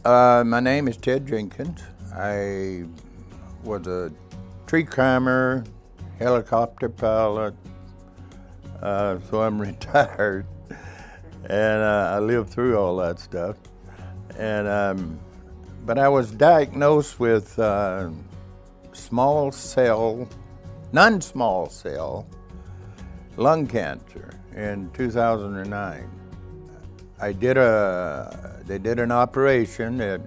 My name is Ted Jenkins. I was a tree climber, helicopter pilot, so I'm retired, and I lived through all that stuff. And but I was diagnosed with non-small cell lung cancer in 2009. They did an operation that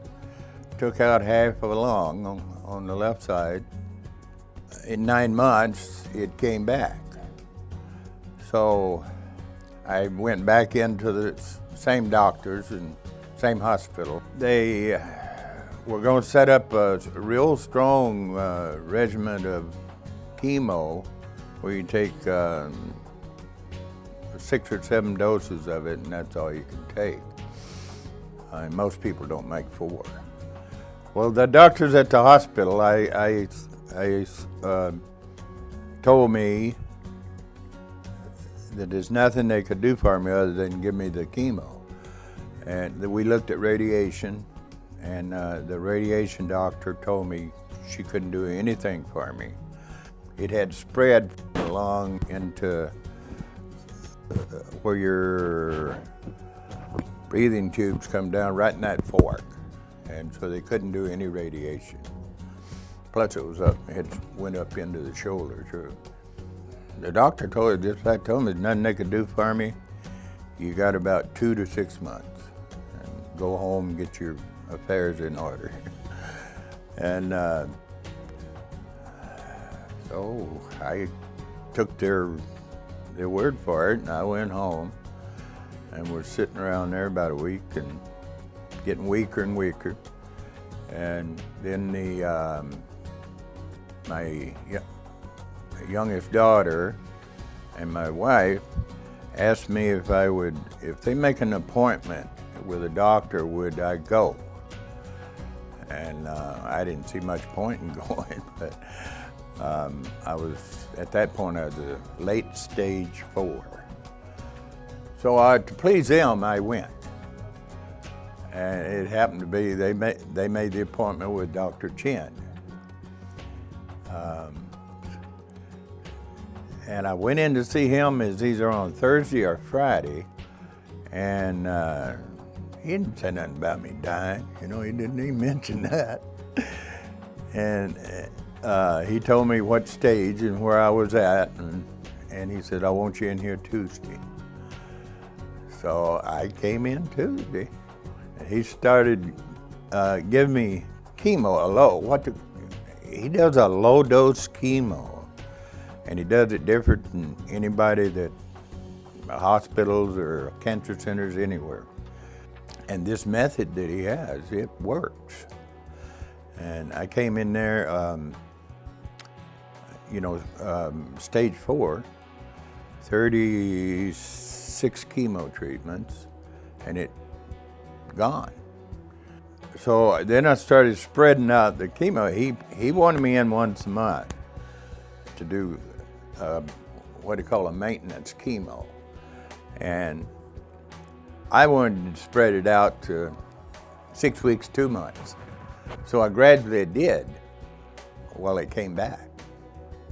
took out half of a lung on the left side. In 9 months, it came back. So I went back into the same doctors and same hospital. They were going to set up a real strong regimen of chemo where you take 6 or 7 doses of it, and that's all you can take. And most people don't make 4. Well, the doctors at the hospital, I told me that there's nothing they could do for me other than give me the chemo. And we looked at radiation, and the radiation doctor told me she couldn't do anything for me. It had spread along into where your breathing tubes come down right in that fork, and so they couldn't do any radiation. Plus it went up into the shoulder too. The doctor told me, there's nothing they could do for me. You got about 2 to 6 months, and go home and get your affairs in order. And so I took their word for it, and I went home and was sitting around there about a week and getting weaker and weaker. And then my youngest daughter and my wife asked me if they make an appointment with a doctor, would I go? And I didn't see much point in going, but at that point I was a late stage 4. So to please them, I went. And it happened to be, they made the appointment with Dr. Chen. And I went in to see him as either on Thursday or Friday, and he didn't say nothing about me dying. He didn't even mention that. And he told me what stage and where I was at, and he said, I want you in here Tuesday. So I came in Tuesday, and he started giving me chemo, he does a low dose chemo, and he does it different than anybody that hospitals or cancer centers anywhere. And this method that he has, it works. And I came in there, stage 4, 36 chemo treatments, and it gone. So then I started spreading out the chemo. He wanted me in once a month to do what they call a maintenance chemo. And I wanted to spread it out to 6 weeks, 2 months. So I gradually did while it came back.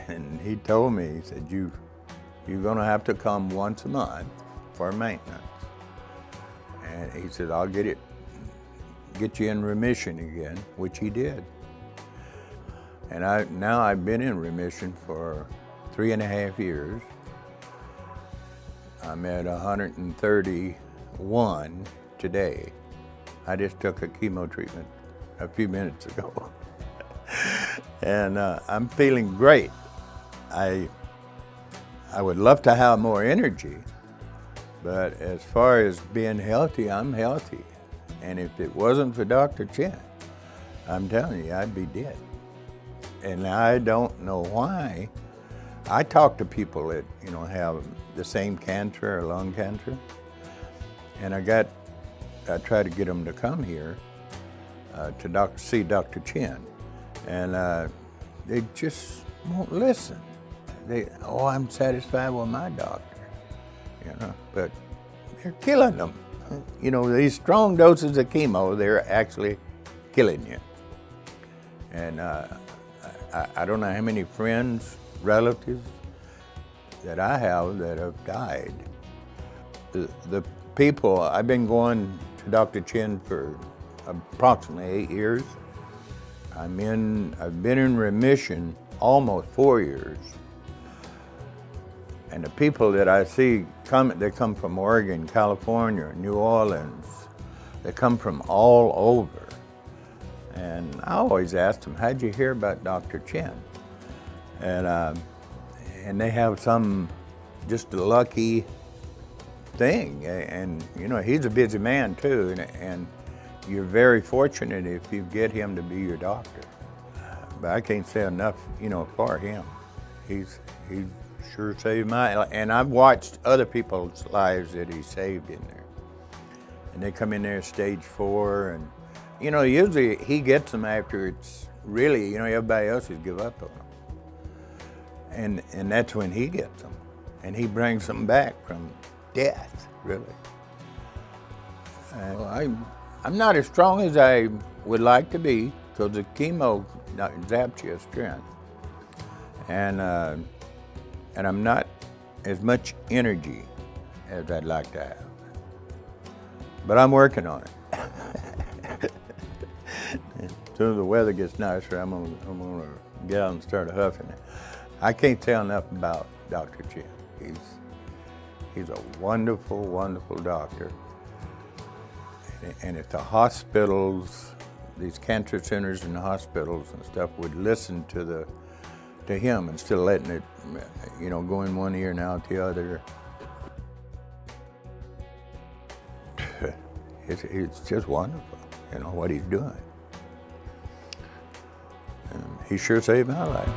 And he told me, he said, you're gonna have to come once a month for maintenance. And he said, I'll get you in remission again, which he did. And now I've been in remission for 3.5 years. I'm at 131 today. I just took a chemo treatment a few minutes ago. And I'm feeling great. I would love to have more energy, but as far as being healthy, I'm healthy. And if it wasn't for Dr. Chen, I'm telling you, I'd be dead. And I don't know why. I talk to people that have the same cancer or lung cancer, and I try to get them to come here to see Dr. Chen, and they just won't listen. I'm satisfied with my doctor, but they're killing them. You know, these strong doses of chemo, they're actually killing you. And I don't know how many friends, relatives that I have that have died. The people, I've been going to Dr. Chen for approximately 8 years. I've been in remission almost 4 years. And the people that I see they come from Oregon, California, New Orleans. They come from all over. And I always ask them, how'd you hear about Dr. Chen? And they have just a lucky thing. And you know, he's a busy man too. And you're very fortunate if you get him to be your doctor. But I can't say enough, you know, for him. He's sure saved my life. And I've watched other people's lives that he saved in there. And they come in there stage 4, and you know, usually he gets them after it's really, you know, everybody else has give up on him. And that's when he gets them. And he brings them back from death, really. Well, I'm not as strong as I would like to be, because the chemo zaps your strength. And I'm not as much energy as I'd like to have. But I'm working on it. As soon as the weather gets nicer, I'm gonna get out and start huffing it. I can't tell enough about Dr. Chen. He's a wonderful, wonderful doctor. And if the hospitals, these cancer centers and the hospitals and stuff would listen to him instead of letting it, you know, go in one ear and out the other. It's just wonderful, you know, what he's doing. And he sure saved my life.